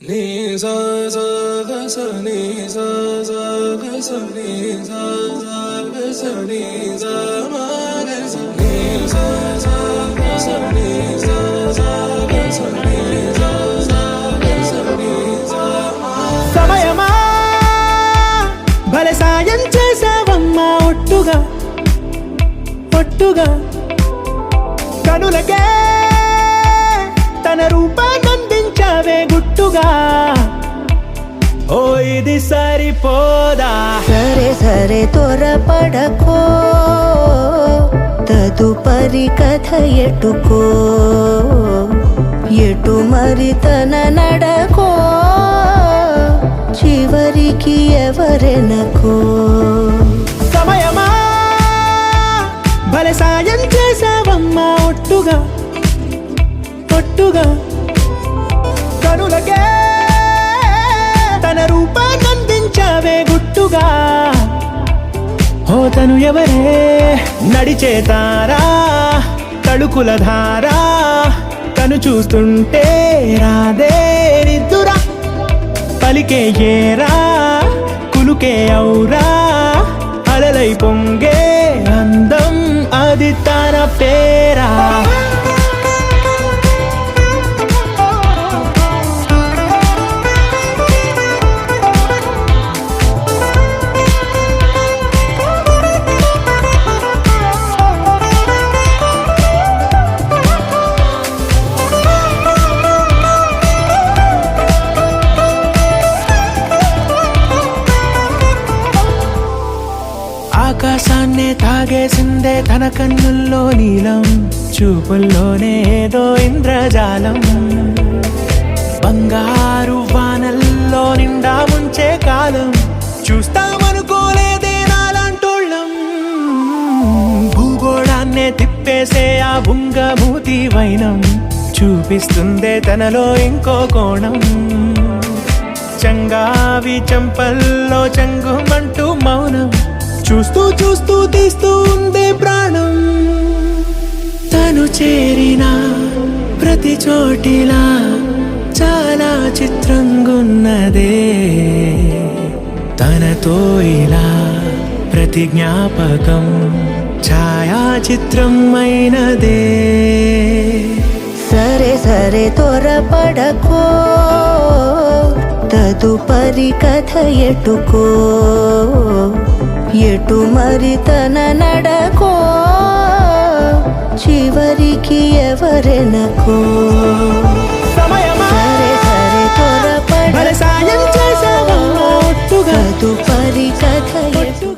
Ni sa sa ga sa ni sa sa ga sa ni sa sa ga sa ni sa ma ga sa ni sa sa ga sa ni sa sa ga sa ni sa sa ga sa ni sa ma సమయమా భలే సాయం చేసావమ్మా ఒట్టుగా ఒట్టుగా కనులకే తన రూపాన్నందించావే గుట్టుగా ఓ ఇది సరిపోదా సరే సరే త్వరపడకో తదుపరి కథ ఎటుకో ఎటు మరి తన నడకో చివరికి ఎవరెనకో సమయమా భలే సాయం చేసావమ్మా ఒట్టుగా ఒట్టుగా కనులకే తన రూపాన్నందించావే గుట్టుగా ఓ తను ఎవరే నడిచే తారా తళుకుల ధారా తను చూస్తుంటే రాదే నిద్దురా పలికే ఏరా కులుకే ఔరా అలలై పొంగే అందం అది తన పేరా ఆకాశాన్నే తాగేసిందే తన కన్నుల్లో నీలం చూపుల్లోనే ఏదో ఇంద్రజాలం బంగారు వానల్లో నిండా ముంచే కాలం చూస్తామనుకోలేదే నాలాంటోళ్ళం భూగోళాన్నే తిప్పేసే ఆ బుంగమూతి వైనం చూపిస్తుందే తనలో ఇంకో కోణం చంగావి చంపల్లో చంగుమంటూ మౌనం చూస్తూ చూస్తూ తీస్తూ ఉందే ప్రాణం తను చేరిన ప్రతి చోటిలా చాలా చిత్రంగున్నదే తనతో ఇలా ప్రతి జ్ఞాపకం ఛాయాచిత్రం అయినదే సరే సరే త్వరపడకో తదుపరి కథ ఎటుకో ఎటు మరి తన నడకో చివరికి ఎవరెనకో సమయమా సరే సరే త్వరపడ భలే సాయం చేసావమ్మా ఒట్టుగా తదుపరి కథ ఎటుకో